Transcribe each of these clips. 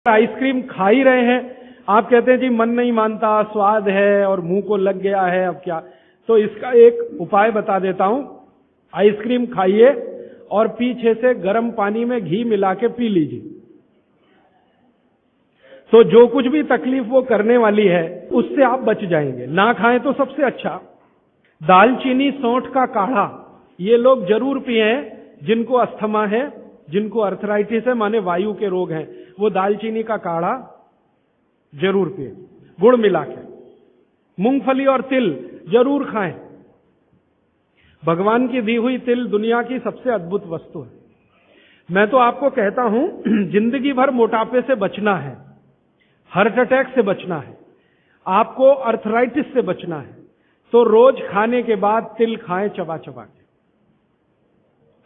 Ice cream खा ही रहे हैं, आप कहते हैं जी मन नहीं मानता, स्वाद है और मुंह को लग गया है, अब क्या। तो इसका एक उपाय बता देता हूं। आइसक्रीम खाइए और पीछे से गर्म पानी में घी मिला के पी लीजिए, तो जो कुछ भी तकलीफ वो करने वाली है उससे आप बच जाएंगे। ना खाएं तो सबसे अच्छा। दालचीनी सौंठ का काढ़ा ये लोग जरूर पिए, जिनको अस्थमा है, जिनको अर्थराइटिस है, माने वायु के रोग हैं, वो दालचीनी का काढ़ा जरूर पिए गुड़ मिला के। मूंगफली और तिल जरूर खाएं। भगवान की दी हुई तिल दुनिया की सबसे अद्भुत वस्तु है। मैं तो आपको कहता हूं जिंदगी भर मोटापे से बचना है, हार्ट अटैक से बचना है, आपको अर्थराइटिस से बचना है, तो रोज खाने के बाद तिल खाएं चबा चबा के।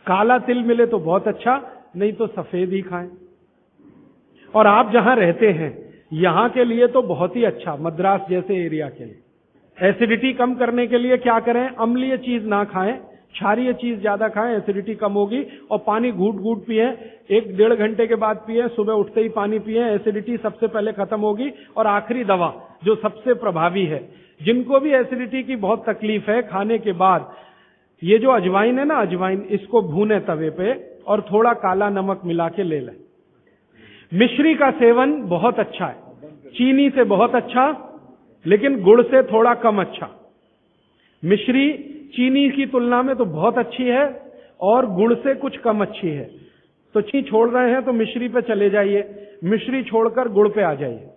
काला तिल मिले तो बहुत अच्छा, नहीं तो सफेद ही खाएं। और आप जहां रहते हैं यहां के लिए तो बहुत ही अच्छा, मद्रास जैसे एरिया के लिए। एसिडिटी कम करने के लिए क्या करें? अम्लीय चीज ना खाएं, क्षारीय चीज ज्यादा खाएं, एसिडिटी कम होगी। और पानी घूट घूट पिए, 1-1.5 घंटे के बाद पिए, सुबह उठते ही पानी पिए, एसिडिटी सबसे पहले खत्म होगी। और आखिरी दवा जो सबसे प्रभावी है, जिनको भी एसिडिटी की बहुत तकलीफ है, खाने के बाद ये जो अजवाइन है ना, अजवाइन, इसको भूने तवे पे और थोड़ा काला नमक मिला के ले लें। मिश्री का सेवन बहुत अच्छा है, चीनी से बहुत अच्छा, लेकिन गुड़ से थोड़ा कम अच्छा। मिश्री चीनी की तुलना में तो बहुत अच्छी है और गुड़ से कुछ कम अच्छी है। तो चीनी छोड़ रहे हैं तो मिश्री पे चले जाइए, मिश्री छोड़कर गुड़ पे आ जाइए।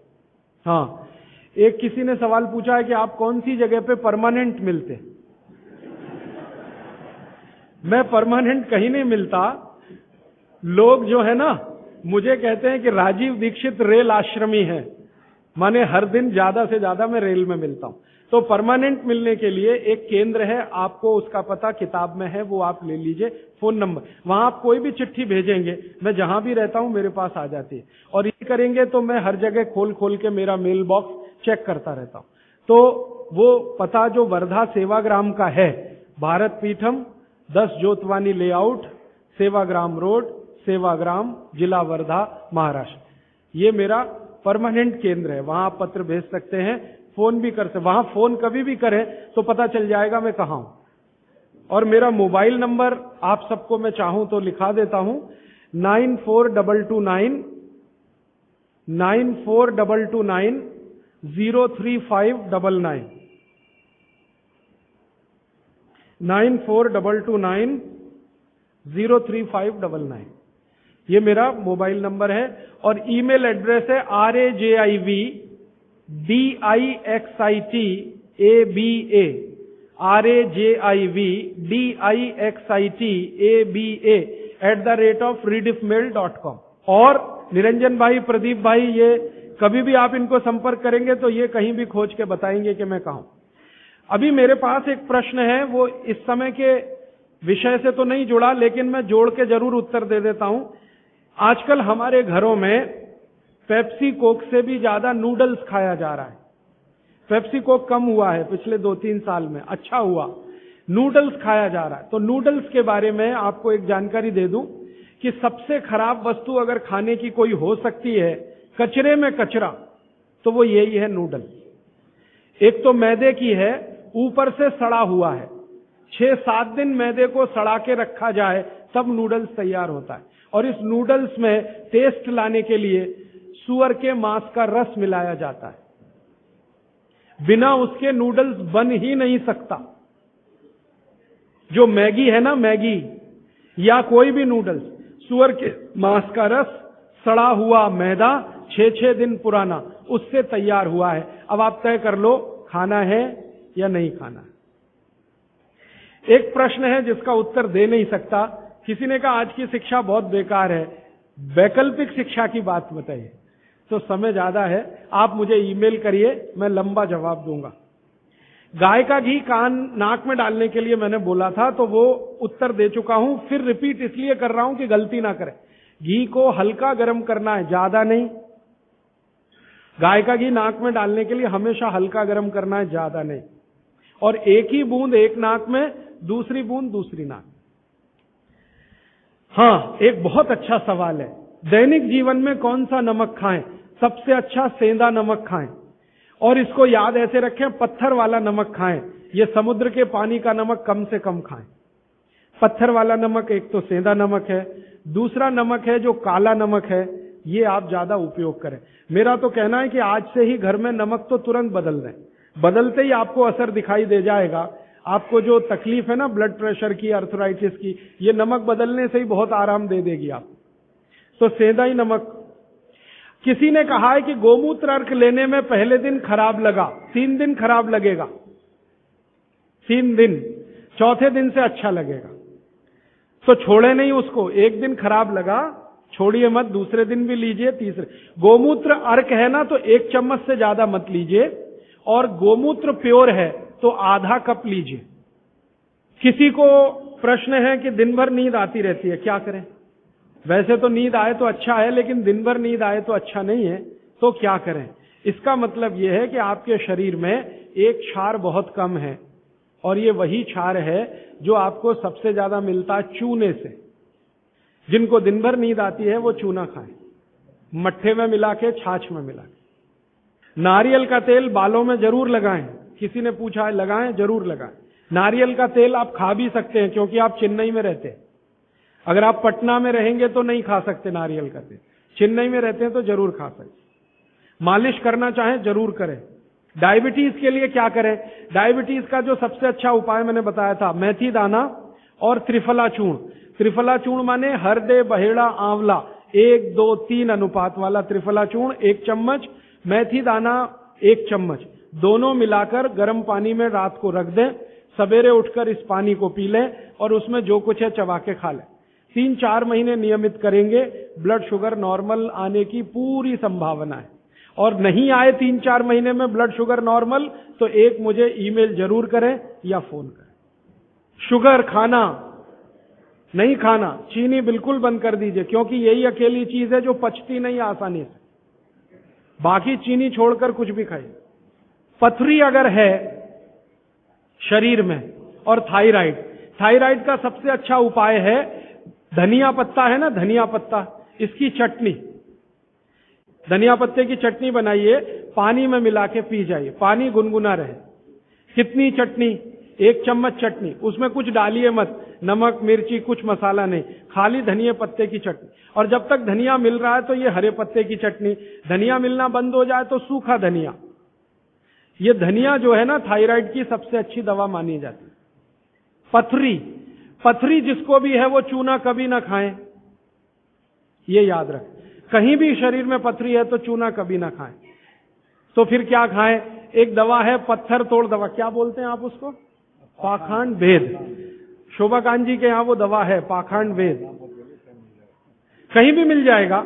हाँ, एक किसी ने सवाल पूछा है कि आप कौन सी जगह पे परमानेंट मिलते? मैं परमानेंट कहीं नहीं मिलता। लोग जो है ना मुझे कहते हैं कि राजीव दीक्षित रेल आश्रमी है, माने हर दिन ज्यादा से ज्यादा मैं रेल में मिलता हूं। तो परमानेंट मिलने के लिए एक केंद्र है, आपको उसका पता किताब में है, वो आप ले लीजिए, फोन नंबर। वहां आप कोई भी चिट्ठी भेजेंगे, मैं जहां भी रहता हूं मेरे पास आ जाती है। और ये करेंगे तो मैं हर जगह खोल खोल के मेरा मेल बॉक्स चेक करता रहता हूं। तो वो पता जो वर्धा सेवाग्राम का है, भारत पीठम 10 जोतवानी लेआउट, सेवाग्राम रोड, सेवाग्राम, जिला वर्धा, महाराष्ट्र, ये मेरा परमानेंट केंद्र है। वहां आप पत्र भेज सकते हैं, फोन भी कर सकते। वहां फोन कभी भी करें तो पता चल जाएगा मैं कहां हूं। और मेरा मोबाइल नंबर आप सबको मैं चाहूं तो लिखा देता हूं, 9422 03599 9422 03599, ये मेरा मोबाइल नंबर है। और ईमेल एड्रेस है rajivdixitaba@rediffmail.com। और निरंजन भाई, प्रदीप भाई, ये कभी भी आप इनको संपर्क करेंगे तो ये कहीं भी खोज के बताएंगे कि मैं कहां हूं। अभी मेरे पास एक प्रश्न है, वो इस समय के विषय से तो नहीं जुड़ा, लेकिन मैं जोड़ के जरूर उत्तर दे देता हूं। आजकल हमारे घरों में पेप्सी कोक से भी ज्यादा नूडल्स खाया जा रहा है। पेप्सी कोक कम हुआ है पिछले 2-3 साल में, अच्छा हुआ, नूडल्स खाया जा रहा है। तो नूडल्स के बारे में आपको एक जानकारी दे दूं कि सबसे खराब वस्तु अगर खाने की कोई हो सकती है, कचरे में कचरा, तो वो यही है नूडल। एक तो मैदे की है, ऊपर से सड़ा हुआ है। 6-7 दिन मैदे को सड़ा के रखा जाए तब नूडल्स तैयार होता है। और इस नूडल्स में टेस्ट लाने के लिए सूअर के मांस का रस मिलाया जाता है। बिना उसके नूडल्स बन ही नहीं सकता। जो मैगी है ना, मैगी या कोई भी नूडल्स, सूअर के मांस का रस, सड़ा हुआ मैदा, 6-6 दिन पुराना, उससे तैयार हुआ है। अब आप तय कर लो खाना है या नहीं खाना है। एक प्रश्न है जिसका उत्तर दे नहीं सकता। किसी ने कहा आज की शिक्षा बहुत बेकार है, वैकल्पिक शिक्षा की बात बताइए। तो समय ज्यादा है, आप मुझे ईमेल करिए, मैं लंबा जवाब दूंगा। गाय का घी कान नाक में डालने के लिए मैंने बोला था, तो वो उत्तर दे चुका हूं, फिर रिपीट इसलिए कर रहा हूं कि गलती ना करें। घी को हल्का गर्म करना है, ज्यादा नहीं। गाय का घी नाक में डालने के लिए हमेशा हल्का गर्म करना है, ज्यादा नहीं। और एक ही बूंद एक नाक में, दूसरी बूंद दूसरी नाक। हाँ, एक बहुत अच्छा सवाल है। दैनिक जीवन में कौन सा नमक खाएं? सबसे अच्छा सेंधा नमक खाएं। और इसको याद ऐसे रखें, पत्थर वाला नमक खाएं। ये समुद्र के पानी का नमक कम से कम खाएं। पत्थर वाला नमक एक तो सेंधा नमक है, दूसरा नमक है जो काला नमक है, ये आप ज्यादा उपयोग करें। मेरा तो कहना है कि आज से ही घर में नमक तो तुरंत बदल दें, बदलते ही आपको असर दिखाई दे जाएगा। आपको जो तकलीफ है ना ब्लड प्रेशर की, अर्थराइटिस की, ये नमक बदलने से ही बहुत आराम दे देगी आप। तो सेंधा ही नमक। किसी ने कहा है कि गोमूत्र अर्क लेने में पहले दिन खराब लगा, 3 दिन खराब लगेगा, 3 दिन, चौथे दिन से अच्छा लगेगा। तो छोड़े नहीं उसको, एक दिन खराब लगा छोड़िए मत, दूसरे दिन भी लीजिए, तीसरे। गोमूत्र अर्क है ना तो 1 चम्मच से ज्यादा मत लीजिए, और गोमूत्र प्योर है तो आधा कप लीजिए। किसी को प्रश्न है कि दिन भर नींद आती रहती है, क्या करें? वैसे तो नींद आए तो अच्छा है, लेकिन दिन भर नींद आए तो अच्छा नहीं है, तो क्या करें? इसका मतलब यह है कि आपके शरीर में एक क्षार बहुत कम है, और ये वही क्षार है जो आपको सबसे ज्यादा मिलता है चूने से। जिनको दिन भर नींद आती है वो चूना खाएं, मट्ठे में मिला के, छाछ में मिला के। नारियल का तेल बालों में जरूर लगाएं। किसी ने पूछा है, लगाएं? जरूर लगाएं। नारियल का तेल आप खा भी सकते हैं, क्योंकि आप चेन्नई में रहते हैं। अगर आप पटना में रहेंगे तो नहीं खा सकते नारियल का तेल, चेन्नई में रहते हैं तो जरूर खा सकते। मालिश करना चाहें जरूर करें। डायबिटीज के लिए क्या करें? डायबिटीज का जो सबसे अच्छा उपाय मैंने बताया था, मेथी दाना और त्रिफला चूर्ण। त्रिफला चूर्ण माने हरदे, बहेड़ा, आंवला, 1, 2, 3 अनुपात वाला त्रिफला चूर्ण 1 चम्मच, मेथी दाना 1 चम्मच, दोनों मिलाकर गर्म पानी में रात को रख दें। सवेरे उठकर इस पानी को पी लें और उसमें जो कुछ है चबा के खा लें। 3-4 महीने नियमित करेंगे, ब्लड शुगर नॉर्मल आने की पूरी संभावना है। और नहीं आए 3-4 महीने में ब्लड शुगर नॉर्मल, तो एक मुझे ईमेल जरूर करें या फोन करें। शुगर खाना नहीं खाना, चीनी बिल्कुल बंद कर दीजिए, क्योंकि यही अकेली चीज है जो पचती नहीं आसानी से। बाकी चीनी छोड़कर कुछ भी खाइए। पथरी अगर है शरीर में, और थायराइड, थायराइड का सबसे अच्छा उपाय है धनिया पत्ता है ना, धनिया पत्ता, इसकी चटनी, धनिया पत्ते की चटनी बनाइए, पानी में मिला के पी जाइए, पानी गुनगुना रहे। कितनी चटनी? 1 चम्मच चटनी, उसमें कुछ डालिए मत, नमक मिर्ची कुछ मसाला नहीं, खाली धनिया पत्ते की चटनी। और जब तक धनिया मिल रहा है तो ये हरे पत्ते की चटनी, धनिया मिलना बंद हो जाए तो सूखा धनिया। ये धनिया जो है ना थायराइड की सबसे अच्छी दवा मानी जाती है। पथरी, पथरी जिसको भी है वो चूना कभी ना खाएं, ये याद रखें। कहीं भी शरीर में पथरी है तो चूना कभी ना खाएं। तो फिर क्या खाएं? एक दवा है पत्थर तोड़ दवा, क्या बोलते हैं आप उसको? पाखंड भेद। शोभाकांत जी के यहां वो दवा है पाखंड भेद, कहीं भी मिल जाएगा।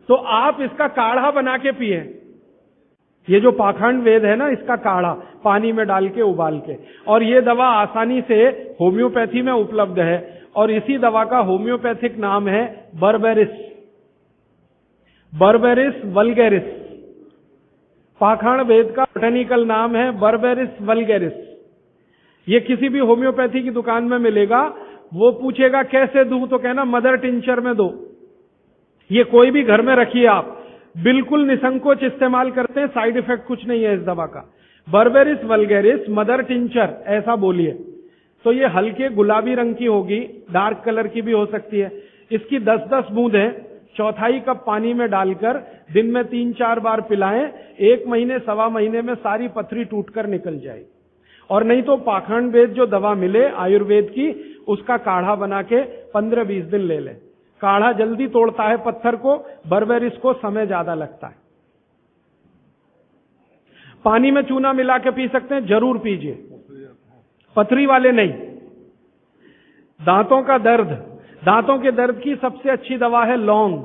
तो आप इसका काढ़ा बना के पिए। ये जो पाखंड वेद है ना, इसका काढ़ा पानी में डाल के उबाल के, और ये दवा आसानी से होम्योपैथी में उपलब्ध है। और इसी दवा का होम्योपैथिक नाम है बर्बेरिस, बर्बेरिस वल्गैरिस। पाखंड वेद का बोटेनिकल नाम है बर्बेरिस वल्गैरिस। ये किसी भी होम्योपैथी की दुकान में मिलेगा। वो पूछेगा कैसे दूं, तो कहना मदर टिंचर में दो। ये कोई भी घर में रखिए आप, बिल्कुल निसंकोच इस्तेमाल करते हैं, साइड इफेक्ट कुछ नहीं है इस दवा का। बर्बेरिस वल्गैरिस मदर टिंचर ऐसा बोलिए। तो ये हल्के गुलाबी रंग की होगी, डार्क कलर की भी हो सकती है। इसकी 10-10 बूंदें 1/4 कप पानी में डालकर दिन में 3-4 बार पिलाएं। 1 महीने 1.25 महीने में सारी पथरी टूटकर निकल जाएगी। और नहीं तो पाखंड वेद जो दवा मिले आयुर्वेद की, उसका काढ़ा बना के 15-20 दिन ले लें। काढ़ा जल्दी तोड़ता है पत्थर को, बर्बेरिस को समय ज्यादा लगता है। पानी में चूना मिला के पी सकते हैं, जरूर पीजिए, पथरी वाले नहीं। दांतों का दर्द, दांतों के दर्द की सबसे अच्छी दवा है लौंग।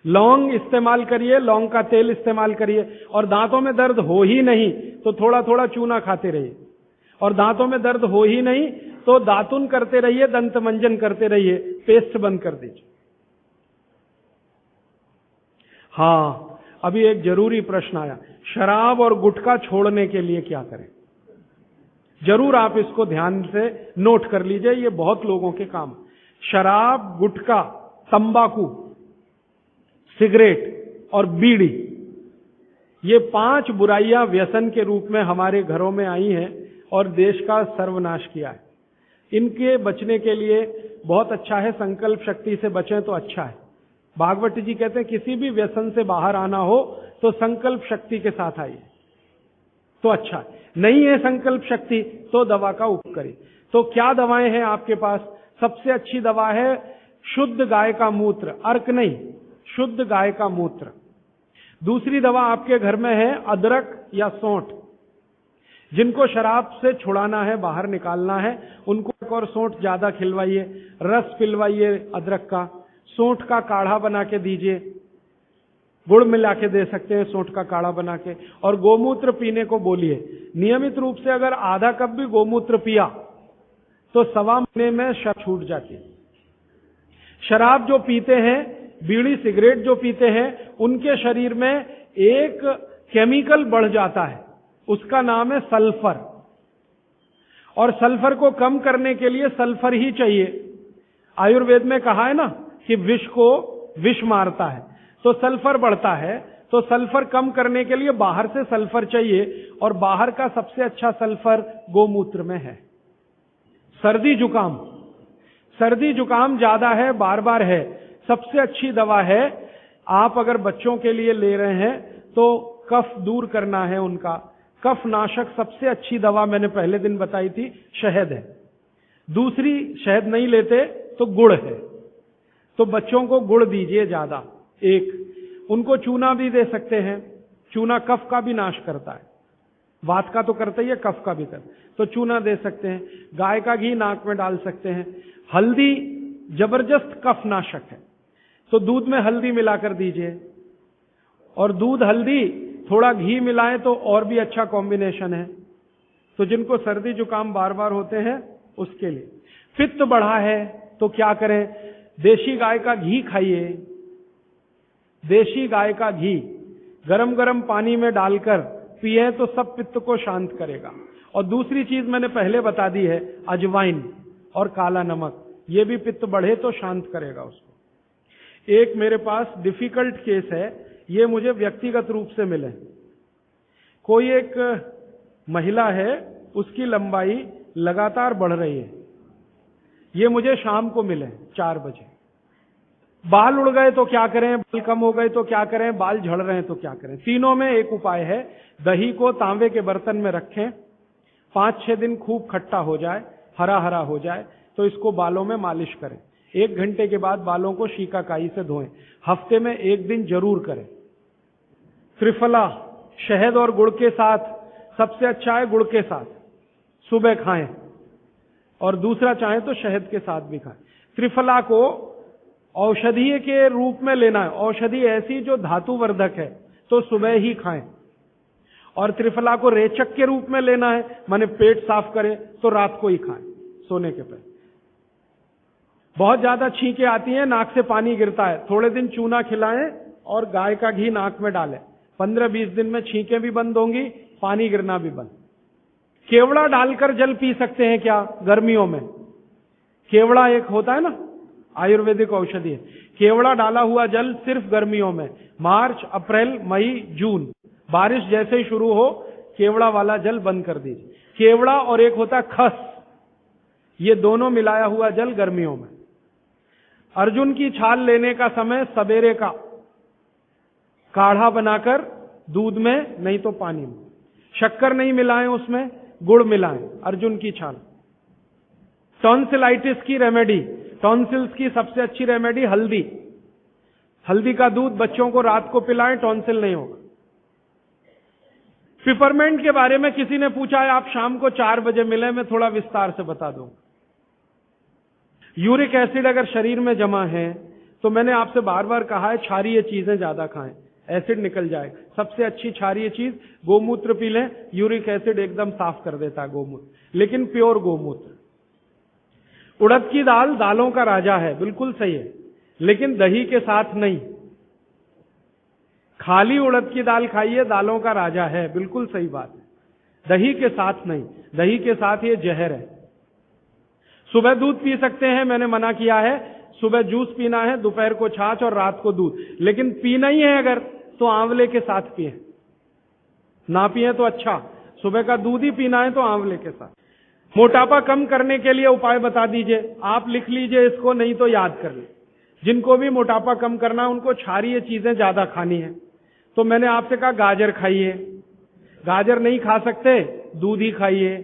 लौंग इस्तेमाल करिए, लौंग का तेल इस्तेमाल करिए। और दांतों में दर्द हो ही नहीं तो थोड़ा थोड़ा चूना खाते रहिए। और दांतों में दर्द हो ही नहीं तो दातुन करते रहिए, दंत मंजन करते रहिए, पेस्ट बंद कर दीजिए। हाँ, अभी एक जरूरी प्रश्न आया, शराब और गुटखा छोड़ने के लिए क्या करें? जरूर आप इसको ध्यान से नोट कर लीजिए, ये बहुत लोगों के काम। शराब, गुटखा, तंबाकू, सिगरेट और बीड़ी, ये 5 बुराइयां व्यसन के रूप में हमारे घरों में आई हैं और देश का सर्वनाश किया है। इनके बचने के लिए बहुत अच्छा है, संकल्प शक्ति से बचें तो अच्छा है। भागवत जी कहते हैं किसी भी व्यसन से बाहर आना हो तो संकल्प शक्ति के साथ आइए तो अच्छा है। नहीं है संकल्प शक्ति तो दवा का उपयोग करिए। तो क्या दवाएं हैं आपके पास? सबसे अच्छी दवा है शुद्ध गाय का मूत्र, अर्क नहीं, शुद्ध गाय का मूत्र। दूसरी दवा आपके घर में है अदरक या सौंठ। जिनको शराब से छुड़ाना है, बाहर निकालना है, उनको एक और सौंठ ज्यादा खिलवाइए, रस पिलवाइए अदरक का, सौंठ का काढ़ा बना के दीजिए, गुड़ मिला के दे सकते हैं सौंठ का काढ़ा बना के, और गोमूत्र पीने को बोलिए। नियमित रूप से अगर आधा कप भी गोमूत्र पिया तो 1.25 महीने में शराब छूट जाती है। शराब जो पीते हैं, बीड़ी सिगरेट जो पीते हैं, उनके शरीर में एक केमिकल बढ़ जाता है, उसका नाम है सल्फर। और सल्फर को कम करने के लिए सल्फर ही चाहिए। आयुर्वेद में कहा है ना कि विष को विष मारता है, तो सल्फर बढ़ता है। तो सल्फर कम करने के लिए बाहर से सल्फर चाहिए, और बाहर का सबसे अच्छा सल्फर गोमूत्र में है। सर्दी जुकाम, सर्दी जुकाम ज्यादा है, बार बार है, सबसे अच्छी दवा है। आप अगर बच्चों के लिए ले रहे हैं तो कफ दूर करना है उनका, कफ नाशक सबसे अच्छी दवा मैंने पहले दिन बताई थी, शहद है। दूसरी शहद नहीं लेते तो गुड़ है, तो बच्चों को गुड़ दीजिए ज्यादा। एक उनको चूना भी दे सकते हैं, चूना कफ का भी नाश करता है, वात का तो करता ही है, कफ का भी करता है, तो चूना दे सकते हैं। गाय का घी नाक में डाल सकते हैं। हल्दी जबरदस्त कफ नाशक है, तो दूध में हल्दी मिलाकर दीजिए, और दूध हल्दी थोड़ा घी मिलाएं तो और भी अच्छा कॉम्बिनेशन है। तो जिनको सर्दी जुकाम बार बार होते हैं उसके लिए। पित्त बढ़ा है तो क्या करें? देशी गाय का घी खाइए। देशी गाय का घी गरम गरम पानी में डालकर पिए तो सब पित्त को शांत करेगा। और दूसरी चीज मैंने पहले बता दी है, अजवाइन और काला नमक, ये भी पित्त बढ़े तो शांत करेगा उसको। एक मेरे पास डिफिकल्ट केस है, ये मुझे व्यक्तिगत रूप से मिले। कोई एक महिला है, उसकी लंबाई लगातार बढ़ रही है, ये मुझे शाम को मिले 4 बजे। बाल उड़ गए तो क्या करें, बाल कम हो गए तो क्या करें, बाल झड़ रहे हैं तो क्या करें? तीनों में एक उपाय है, दही को तांबे के बर्तन में रखें, 5-6 दिन खूब खट्टा हो जाए, हरा हरा हो जाए, तो इसको बालों में मालिश करें। 1 घंटे के बाद बालों को शीकाकाई से धोएं। हफ्ते में 1 दिन जरूर करें। त्रिफला शहद और गुड़ के साथ, सबसे अच्छा है गुड़ के साथ, सुबह खाएं, और दूसरा चाहे तो शहद के साथ भी खाएं। त्रिफला को औषधीय के रूप में लेना है, औषधि ऐसी जो धातुवर्धक है, तो सुबह ही खाएं। और त्रिफला को रेचक के रूप में लेना है, माने पेट साफ करे, तो रात को ही खाएं सोने के पहले। बहुत ज्यादा छींकें आती हैं, नाक से पानी गिरता है, थोड़े दिन चूना खिलाएं और गाय का घी नाक में डालें, 15-20 दिन में छींकें भी बंद होंगी, पानी गिरना भी बंद। केवड़ा डालकर जल पी सकते हैं क्या गर्मियों में? केवड़ा एक होता है ना, आयुर्वेदिक औषधि है। केवड़ा डाला हुआ जल सिर्फ गर्मियों में, मार्च, अप्रैल, मई, जून, बारिश जैसे ही शुरू हो केवड़ा वाला जल बंद कर दीजिए। केवड़ा और एक होता है खस, ये दोनों मिलाया हुआ जल गर्मियों में। अर्जुन की छाल लेने का समय सवेरे का, काढ़ा बनाकर दूध में नहीं तो पानी में, शक्कर नहीं मिलाएं उसमें, गुड़ मिलाएं, अर्जुन की छाल। टॉन्सिलाइटिस की रेमेडी, टॉन्सिल्स की सबसे अच्छी रेमेडी हल्दी, हल्दी का दूध बच्चों को रात को पिलाएं, टॉन्सिल नहीं होगा। पिपरमेंट के बारे में किसी ने पूछा है, आप शाम को 4 बजे मिले, मैं थोड़ा विस्तार से बता दूं। यूरिक एसिड अगर शरीर में जमा है तो मैंने आपसे बार बार कहा है क्षारीय चीजें ज्यादा खाएं, एसिड निकल जाए। सबसे अच्छी क्षारीय चीज गोमूत्र पी लें, यूरिक एसिड एकदम साफ कर देता है गोमूत्र, लेकिन प्योर गोमूत्र। उड़द की दाल दालों का राजा है, बिल्कुल सही है, लेकिन दही के साथ नहीं। खाली उड़द की दाल खाइए, दालों का राजा है, बिल्कुल सही बात है, दही के साथ नहीं, दही के साथ ये जहर है। सुबह दूध पी सकते हैं, मैंने मना किया है, सुबह जूस पीना है, दोपहर को छाछ और रात को दूध, लेकिन पीना ही है अगर तो आंवले के साथ पिए, ना पिए तो अच्छा, सुबह का दूध ही पीना है तो आंवले के साथ। मोटापा कम करने के लिए उपाय बता दीजिए, आप लिख लीजिए इसको, नहीं तो याद कर लीजिए। जिनको भी मोटापा कम करना है उनको क्षारीय चीजें ज्यादा खानी है। तो मैंने आपसे कहा गाजर खाइए, गाजर नहीं खा सकते दूध ही खाइए।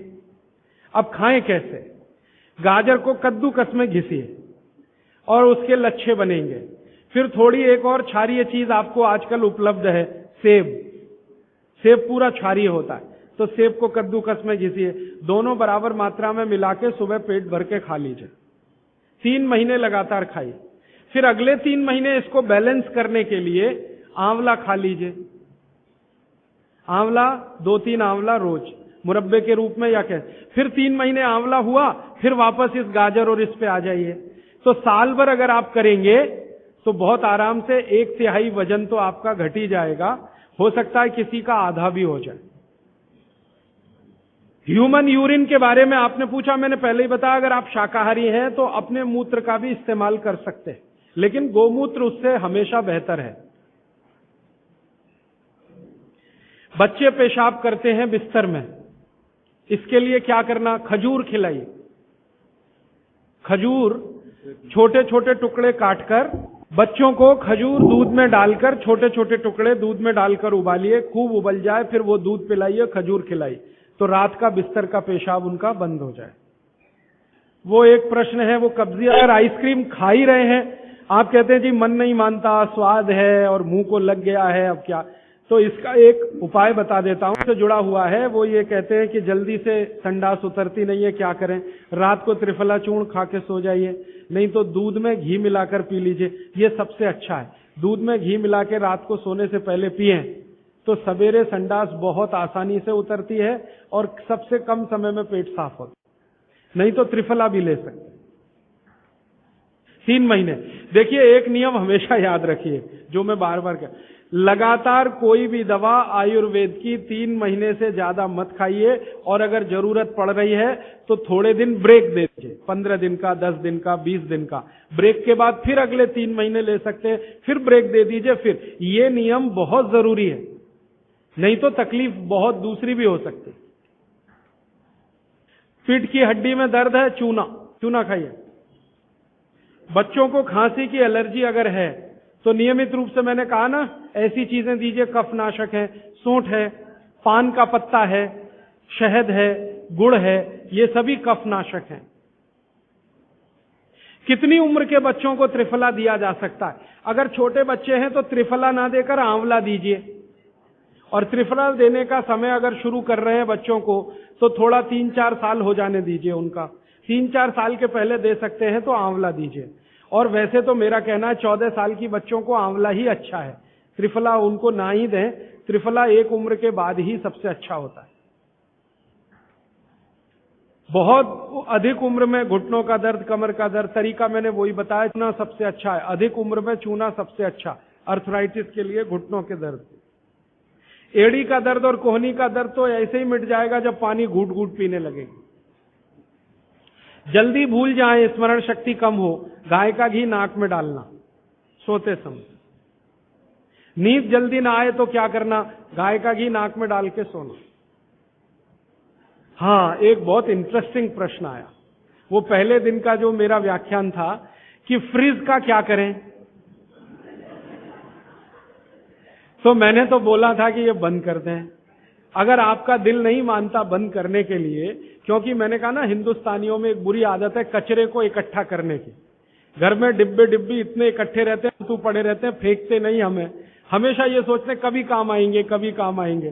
अब खाएं कैसे? गाजर को कद्दूकस में घिसिए और उसके लच्छे बनेंगे। फिर थोड़ी एक और क्षारीय चीज आपको आजकल उपलब्ध है, सेब। सेब पूरा क्षारीय होता है, तो सेब को कद्दूकस में घिसिए, दोनों बराबर मात्रा में मिला के सुबह पेट भर के खा लीजिए। 3 महीने लगातार खाइए। फिर अगले 3 महीने इसको बैलेंस करने के लिए आंवला खा लीजिए। आंवला 2-3 आंवला रोज मुरब्बे के रूप में या कैसे। फिर 3 महीने आंवला हुआ, फिर वापस इस गाजर और इस पे आ जाइए। तो साल भर अगर आप करेंगे तो बहुत आराम से 1/3 वजन तो आपका घट ही जाएगा। हो सकता है किसी का आधा भी हो जाए। ह्यूमन यूरिन के बारे में आपने पूछा, मैंने पहले ही बताया, अगर आप शाकाहारी हैं तो अपने मूत्र का भी इस्तेमाल कर सकते हैं, लेकिन गोमूत्र उससे हमेशा बेहतर है। बच्चे पेशाब करते हैं बिस्तर में, इसके लिए क्या करना? खजूर खिलाइए। खजूर छोटे छोटे टुकड़े काटकर बच्चों को खजूर दूध में डालकर, छोटे छोटे टुकड़े दूध में डालकर उबालिए, खूब उबल जाए, फिर वो दूध पिलाइए, खजूर खिलाइए, तो रात का बिस्तर का पेशाब उनका बंद हो जाए। वो एक प्रश्न है, वो कब्जियत। अगर आइसक्रीम खा ही रहे हैं, आप कहते हैं जी मन नहीं मानता, स्वाद है और मुंह को लग गया है, अब क्या? तो इसका एक उपाय बता देता हूं, से जुड़ा हुआ है। वो ये कहते हैं कि जल्दी से संडास उतरती नहीं है, क्या करें? रात को त्रिफला चूर्ण खा के सो जाइए, नहीं तो दूध में घी मिलाकर पी लीजिए, ये सबसे अच्छा है। दूध में घी मिला के रात को सोने से पहले पिएं तो सवेरे संडास बहुत आसानी से उतरती है और सबसे कम समय में पेट साफ होता है। नहीं तो त्रिफला भी ले सकते। 3 महीने। देखिए, एक नियम हमेशा याद रखिए, जो मैं बार बार कह, लगातार कोई भी दवा आयुर्वेद की 3 महीने से ज्यादा मत खाइए, और अगर जरूरत पड़ रही है तो थोड़े दिन ब्रेक दे दीजिए, 15 दिन का, 10 दिन का, 20 दिन का। ब्रेक के बाद फिर अगले 3 महीने ले सकते हैं, फिर ब्रेक दे दीजिए। फिर ये नियम बहुत जरूरी है, नहीं तो तकलीफ बहुत दूसरी भी हो सकती। पीठ की हड्डी में दर्द है, चूना खाइए। बच्चों को खांसी की एलर्जी अगर है तो नियमित रूप से, मैंने कहा ना, ऐसी चीजें दीजिए, कफनाशक है, सूंठ है, पान का पत्ता है, शहद है, गुड़ है, ये सभी कफनाशक हैं। कितनी उम्र के बच्चों को त्रिफला दिया जा सकता है? अगर छोटे बच्चे हैं तो त्रिफला ना देकर आंवला दीजिए, और त्रिफला देने का समय अगर शुरू कर रहे हैं बच्चों को तो थोड़ा 3-4 साल हो जाने दीजिए उनका। 3-4 साल के पहले दे सकते हैं तो आंवला दीजिए। और वैसे तो मेरा कहना है 14 साल की बच्चों को आंवला ही अच्छा है, त्रिफला उनको ना ही दें। त्रिफला एक उम्र के बाद ही सबसे अच्छा होता है। बहुत अधिक उम्र में घुटनों का दर्द, कमर का दर्द, तरीका मैंने वही बताया, चूना सबसे अच्छा है। अधिक उम्र में चूना सबसे अच्छा, अर्थराइटिस के लिए, घुटनों के दर्द। एड़ी का दर्द और कोहनी का दर्द तो ऐसे ही मिट जाएगा जब पानी घूट घूट पीने लगेगी। जल्दी भूल जाए, स्मरण शक्ति कम हो, गाय का घी नाक में डालना सोते समय। नींद जल्दी ना आए तो क्या करना? गाय का घी नाक में डाल के सोना। हाँ, एक बहुत इंटरेस्टिंग प्रश्न आया, वो पहले दिन का जो मेरा व्याख्यान था कि फ्रिज का क्या करें। तो मैंने तो बोला था कि ये बंद कर दें, अगर आपका दिल नहीं मानता बंद करने के लिए, क्योंकि मैंने कहा ना, हिंदुस्तानियों में एक बुरी आदत है कचरे को इकट्ठा करने की। घर में डिब्बे इतने इकट्ठे रहते हैं, तू पड़े रहते हैं, फेंकते नहीं हमें, हमेशा ये सोचते कभी काम आएंगे, कभी काम आएंगे।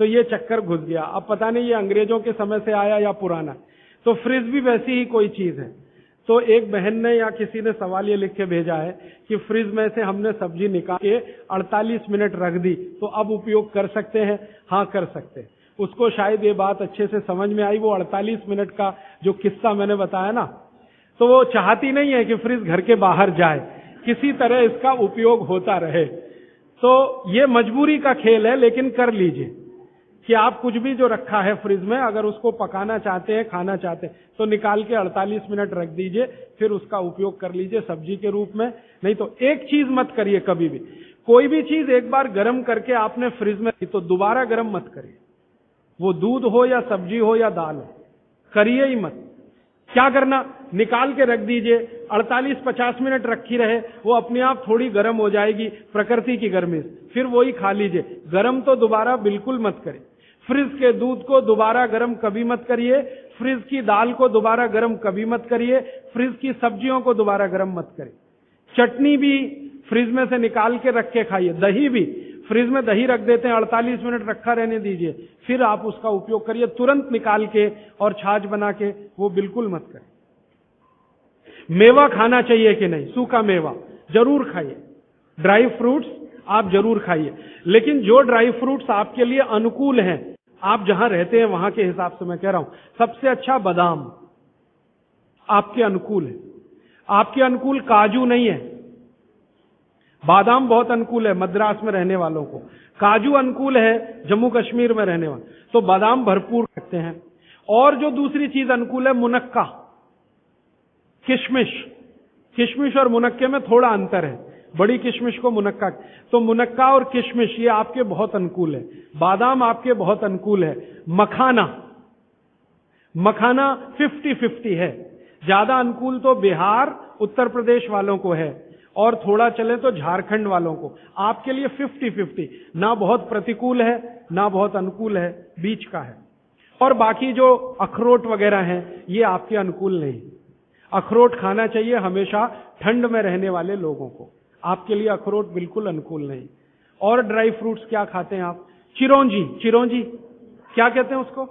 तो ये चक्कर घुस गया। अब पता नहीं ये अंग्रेजों के समय से आया या पुराना। तो फ्रिज भी वैसी ही कोई चीज है। तो एक बहन ने या किसी ने सवाल ये लिख के भेजा है कि फ्रिज में से हमने सब्जी निकाल के 48 मिनट रख दी, तो अब उपयोग कर सकते हैं? हाँ, कर सकते हैं। उसको शायद ये बात अच्छे से समझ में आई। वो 48 मिनट का जो किस्सा मैंने बताया ना, तो वो चाहती नहीं है कि फ्रिज घर के बाहर जाए, किसी तरह इसका उपयोग होता रहे। तो ये मजबूरी का खेल है, लेकिन कर लीजिए। कि आप कुछ भी जो रखा है फ्रिज में, अगर उसको पकाना चाहते हैं, खाना चाहते हैं, तो निकाल के 48 मिनट रख दीजिए, फिर उसका उपयोग कर लीजिए सब्जी के रूप में। नहीं तो एक चीज मत करिए कभी भी, कोई भी चीज एक बार गर्म करके आपने फ्रिज में रखी तो दोबारा गर्म मत करिए। वो दूध हो या सब्जी हो या दाल हो, करिए ही मत। क्या करना, निकाल के रख दीजिए, 48-50 मिनट रखी रहे, वो अपने आप थोड़ी गर्म हो जाएगी प्रकृति की गर्मी से, फिर वही खा लीजिए। गर्म तो दोबारा बिल्कुल मत करिए। फ्रिज के दूध को दोबारा गर्म कभी मत करिए, फ्रिज की दाल को दोबारा गर्म कभी मत करिए, फ्रिज की सब्जियों को दोबारा गर्म मत करिए। चटनी भी फ्रिज में से निकाल के रख के खाइए। दही भी फ्रिज में दही रख देते हैं, 48 मिनट रखा रहने दीजिए, फिर आप उसका उपयोग करिए, तुरंत निकाल के और छाछ बना के, वो बिल्कुल मत करें। मेवा खाना चाहिए कि नहीं, सूखा मेवा जरूर खाइए, ड्राई फ्रूट्स आप जरूर खाइए, लेकिन जो ड्राई फ्रूट्स आपके लिए अनुकूल हैं, आप जहां रहते हैं वहां के हिसाब से मैं कह रहा हूं, सबसे अच्छा बादाम आपके अनुकूल है। आपके अनुकूल काजू नहीं है, बादाम बहुत अनुकूल है मद्रास में रहने वालों को, काजू अनुकूल है जम्मू कश्मीर में रहने वाले, तो बादाम भरपूर रखते हैं। और जो दूसरी चीज अनुकूल है, मुनक्का, किशमिश। किशमिश और मुनक्के में थोड़ा अंतर है, बड़ी किशमिश को मुनक्का, तो मुनक्का और किशमिश ये आपके बहुत अनुकूल है। बादाम आपके बहुत अनुकूल है। मखाना, मखाना 50-50 है, ज्यादा अनुकूल तो बिहार उत्तर प्रदेश वालों को है, और थोड़ा चले तो झारखंड वालों को। आपके लिए 50-50, ना बहुत प्रतिकूल है ना बहुत अनुकूल है, बीच का है। और बाकी जो अखरोट वगैरह हैं ये आपके अनुकूल नहीं। अखरोट खाना चाहिए हमेशा ठंड में रहने वाले लोगों को, आपके लिए अखरोट बिल्कुल अनुकूल नहीं। और ड्राई फ्रूट्स क्या खाते हैं आप? चिरौंजी, चिरौंजी क्या कहते हैं उसको?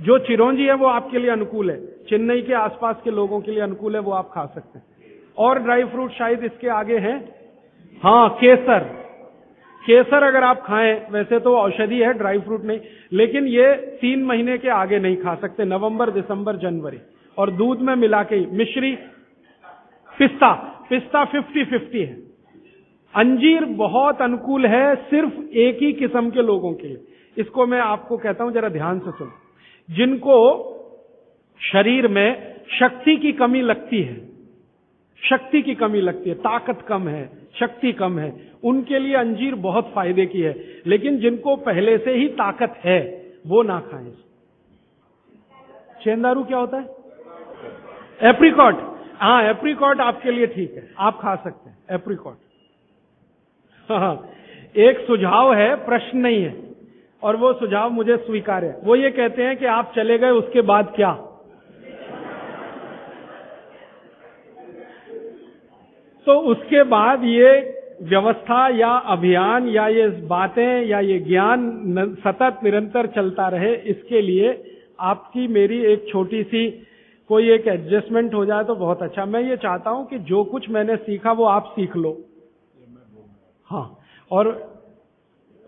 जो चिरौंजी है वो आपके लिए अनुकूल है, चेन्नई के आसपास के लोगों के लिए अनुकूल है, वो आप खा सकते हैं। और ड्राई फ्रूट शायद इसके आगे हैं, हाँ केसर। केसर अगर आप खाएं, वैसे तो औषधि है, ड्राई फ्रूट नहीं, लेकिन ये 3 महीने के आगे नहीं खा सकते, नवंबर, दिसंबर, जनवरी, और दूध में मिला के ही। मिश्री, पिस्ता, पिस्ता 50-50 है। अंजीर बहुत अनुकूल है सिर्फ एक ही किस्म के लोगों के लिए, इसको मैं आपको कहता हूं जरा ध्यान से सुनो। जिनको शरीर में शक्ति की कमी लगती है, शक्ति की कमी लगती है, ताकत कम है, शक्ति कम है, उनके लिए अंजीर बहुत फायदे की है। लेकिन जिनको पहले से ही ताकत है वो ना खाएं। चेंदारू क्या होता है? एप्रिकॉट, हाँ एप्रिकॉट आपके लिए ठीक है, आप खा सकते हैं एप्रिकॉट। हाँ, एक सुझाव है, प्रश्न नहीं है, और वो सुझाव मुझे स्वीकार है। वो ये कहते हैं कि आप चले गए उसके बाद क्या? तो उसके बाद ये व्यवस्था या अभियान या ये बातें या ये ज्ञान सतत निरंतर चलता रहे, इसके लिए आपकी मेरी एक छोटी सी कोई एक एडजस्टमेंट हो जाए तो बहुत अच्छा। मैं ये चाहता हूं कि जो कुछ मैंने सीखा वो आप सीख लो। हाँ, और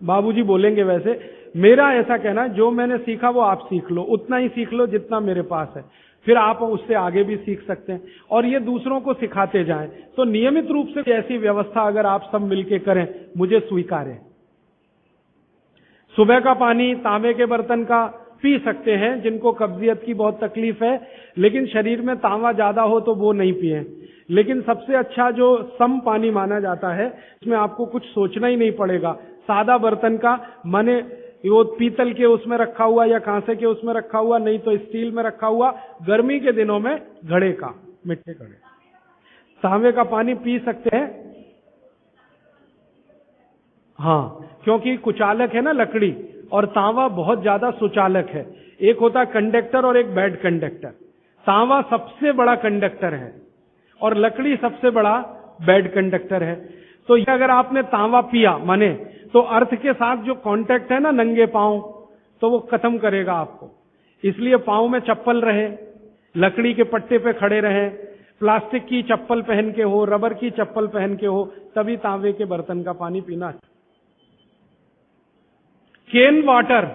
बाबूजी बोलेंगे वैसे, मेरा ऐसा कहना, जो मैंने सीखा वो आप सीख लो, उतना ही सीख लो जितना मेरे पास है, फिर आप उससे आगे भी सीख सकते हैं, और ये दूसरों को सिखाते जाएं। तो नियमित रूप से ऐसी व्यवस्था अगर आप सब मिलके करें, मुझे स्वीकार है। सुबह का पानी तांबे के बर्तन का पी सकते हैं जिनको कब्जियत की बहुत तकलीफ है, लेकिन शरीर में तांबा ज्यादा हो तो वो नहीं पिए। लेकिन सबसे अच्छा जो सम पानी माना जाता है, इसमें आपको कुछ सोचना ही नहीं पड़ेगा, सादा बर्तन का, माने वो पीतल के उसमें रखा हुआ या कांसे के उसमें रखा हुआ, नहीं तो स्टील में रखा हुआ, गर्मी के दिनों में घड़े का, मिट्टी घड़े, तांबे का पानी पी सकते हैं। हाँ, क्योंकि कुचालक है ना लकड़ी, और तांबा बहुत ज्यादा सुचालक है। एक होता है कंडक्टर और एक बैड कंडक्टर। तांबा सबसे बड़ा कंडक्टर है और लकड़ी सबसे बड़ा बैड कंडक्टर है। तो ये अगर आपने तांबा पिया माने, तो अर्थ के साथ जो कांटेक्ट है ना नंगे पांव, तो वो खत्म करेगा आपको। इसलिए पांव में चप्पल रहे, लकड़ी के पट्टे पे खड़े रहे, प्लास्टिक की चप्पल पहन के हो, रबर की चप्पल पहन के हो, तभी तांबे के बर्तन का पानी पीना। केन वाटर,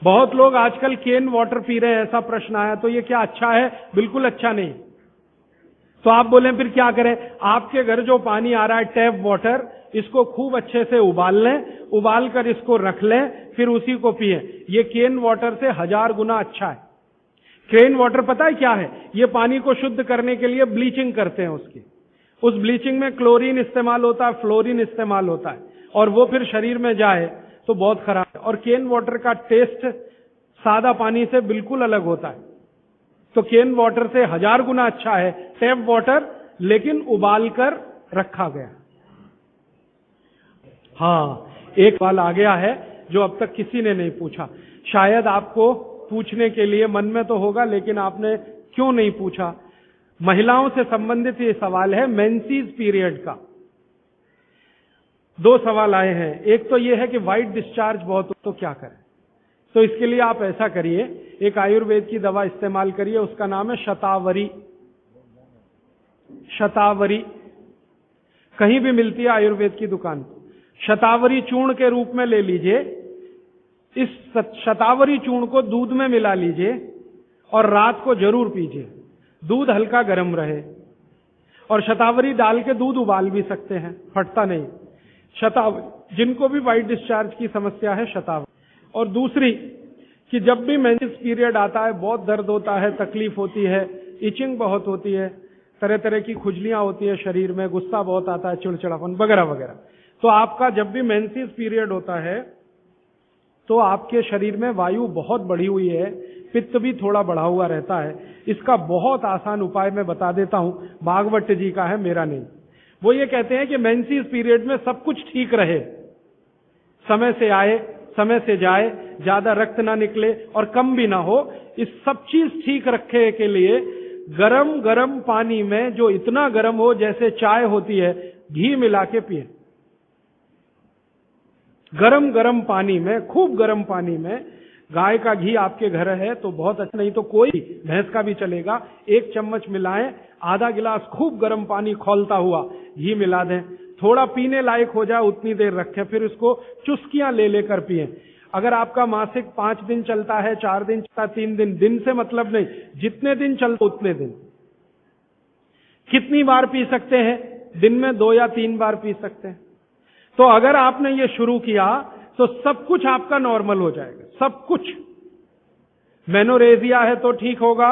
बहुत लोग आजकल केन वाटर पी रहे हैं, ऐसा प्रश्न आया, तो ये क्या अच्छा है? बिल्कुल अच्छा नहीं। तो आप बोले फिर क्या करें? आपके घर जो पानी आ रहा है टैप वाटर, इसको खूब अच्छे से उबाल लें उबाल कर इसको रख लें, फिर उसी को पिए। ये केन वाटर से 1000 गुना अच्छा है। केन वाटर पता है क्या है? ये पानी को शुद्ध करने के लिए ब्लीचिंग करते हैं उसकी। उस ब्लीचिंग में क्लोरीन इस्तेमाल होता है, फ्लोरीन इस्तेमाल होता है, और वो फिर शरीर में जाए तो बहुत खराब है। और केन वाटर का टेस्ट सादा पानी से बिल्कुल अलग होता है। तो केन वाटर से 1000 गुना अच्छा है टैप वाटर, लेकिन उबाल कर रखा गया। हाँ, एक सवाल आ गया है जो अब तक किसी ने नहीं पूछा। शायद आपको पूछने के लिए मन में तो होगा, लेकिन आपने क्यों नहीं पूछा? महिलाओं से संबंधित ये सवाल है, मेंसेस पीरियड का। 2 सवाल आए हैं। एक तो ये है कि व्हाइट डिस्चार्ज बहुत हो तो क्या करें? तो इसके लिए आप ऐसा करिए, एक आयुर्वेद की दवा इस्तेमाल करिए, उसका नाम है शतावरी। शतावरी कहीं भी मिलती है आयुर्वेद की दुकान। शतावरी चूर्ण के रूप में ले लीजिए। इस शतावरी चूर्ण को दूध में मिला लीजिए और रात को जरूर पीजिए। दूध हल्का गर्म रहे, और शतावरी डाल के दूध उबाल भी सकते हैं, फटता नहीं। शतावरी, जिनको भी व्हाइट डिस्चार्ज की समस्या है, शतावरी। और दूसरी कि जब भी मेंसेस पीरियड आता है बहुत दर्द होता है, तकलीफ होती है, इचिंग बहुत होती है, तरह तरह की खुजलियां होती है शरीर में, गुस्सा बहुत आता है, चिड़चिड़ापन वगैरह वगैरह। तो आपका जब भी मेंसेस पीरियड होता है तो आपके शरीर में वायु बहुत बढ़ी हुई है, पित्त भी थोड़ा बढ़ा हुआ रहता है। इसका बहुत आसान उपाय मैं बता देता हूं, भागवत जी का है, मेरा नहीं। वो ये कहते हैं कि मेंसेस पीरियड में सब कुछ ठीक रहे, समय से आए, समय से जाए, ज्यादा रक्त ना निकले और कम भी ना हो, इस सब चीज ठीक रखे के लिए गरम गरम पानी में, जो इतना गरम हो जैसे चाय होती है, घी मिला के पिए। गरम गरम पानी में, खूब गरम पानी में, गाय का घी आपके घर है तो बहुत अच्छा, नहीं तो कोई भैंस का भी चलेगा, 1 चम्मच मिलाएं, आधा गिलास खूब गर्म पानी खौलता हुआ घी मिला दें, थोड़ा पीने लायक हो जाए उतनी देर रखें, फिर उसको चुस्कियां ले लेकर पिए। अगर आपका मासिक 5 दिन चलता है, 4 दिन चलता, 3 दिन, दिन से मतलब नहीं, जितने दिन चलता उतने दिन। कितनी बार पी सकते हैं? दिन में 2 या 3 बार पी सकते हैं। तो अगर आपने ये शुरू किया तो सब कुछ आपका नॉर्मल हो जाएगा, सब कुछ। मेनोरेजिया है तो ठीक होगा,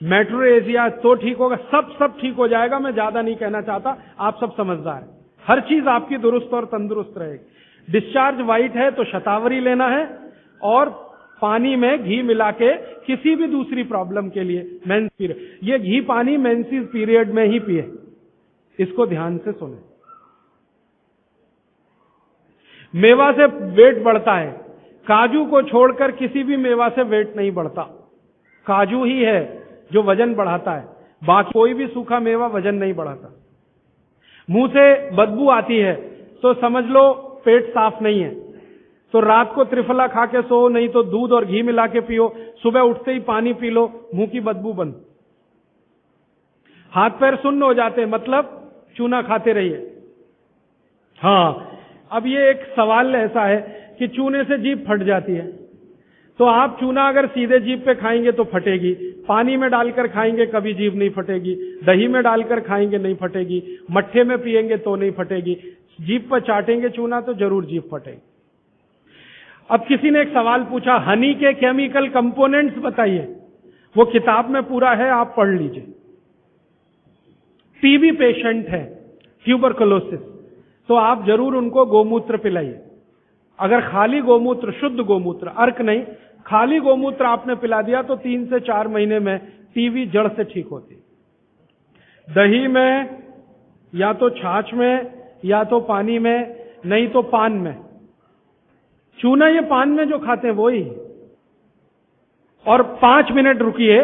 मेट्रोरेजिया तो ठीक होगा, सब ठीक हो जाएगा। मैं ज्यादा नहीं कहना चाहता, आप सब समझदार हैं। हर चीज आपकी दुरुस्त और तंदुरुस्त रहेगी। डिस्चार्ज व्हाइट है तो शतावरी लेना है, और पानी में घी मिला के किसी भी दूसरी प्रॉब्लम के लिए, मेंस पीरियड, ये घी पानी मेंसेस पीरियड में ही पिए। इसको ध्यान से सुने। मेवा से वेट बढ़ता है, काजू को छोड़कर किसी भी मेवा से वेट नहीं बढ़ता। काजू ही है जो वजन बढ़ाता है, बाकी कोई भी सूखा मेवा वजन नहीं बढ़ाता। मुंह से बदबू आती है तो समझ लो पेट साफ नहीं है, तो रात को त्रिफला खा के सो, नहीं तो दूध और घी मिला के पियो, सुबह उठते ही पानी पी लो, मुंह की बदबू बंद। हाथ पैर सुन्न हो जाते, मतलब चूना खाते रहिए। हाँ, अब ये एक सवाल ऐसा है कि चूने से जीभ फट जाती है, तो आप चूना अगर सीधे जीभ पे खाएंगे तो फटेगी, पानी में डालकर खाएंगे कभी जीभ नहीं फटेगी, दही में डालकर खाएंगे नहीं फटेगी, मट्ठे में पिएंगे तो नहीं फटेगी, जीभ पर चाटेंगे चूना तो जरूर जीभ फटेगी। अब किसी ने एक सवाल पूछा, हनी के केमिकल कंपोनेंट्स बताइए। वो किताब में पूरा है, आप पढ़ लीजिए। टीबी पेशेंट है, ट्यूबरकुलोसिस, तो आप जरूर उनको गोमूत्र पिलाइए। अगर खाली गोमूत्र, शुद्ध गोमूत्र, अर्क नहीं, खाली गोमूत्र आपने पिला दिया तो 3 से 4 महीने में टीबी जड़ से ठीक होती। दही में, या तो छाछ में, या तो पानी में, नहीं तो पान में। चूना ये पान में जो खाते हैं वो ही। और 5 मिनट रुकिए,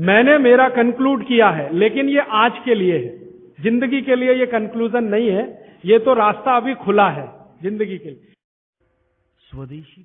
मैंने मेरा कंक्लूड किया है, लेकिन ये आज के लिए है, जिंदगी के लिए ये कंक्लूजन नहीं है। ये तो रास्ता अभी खुला है जिंदगी के लिए। स्वदेशी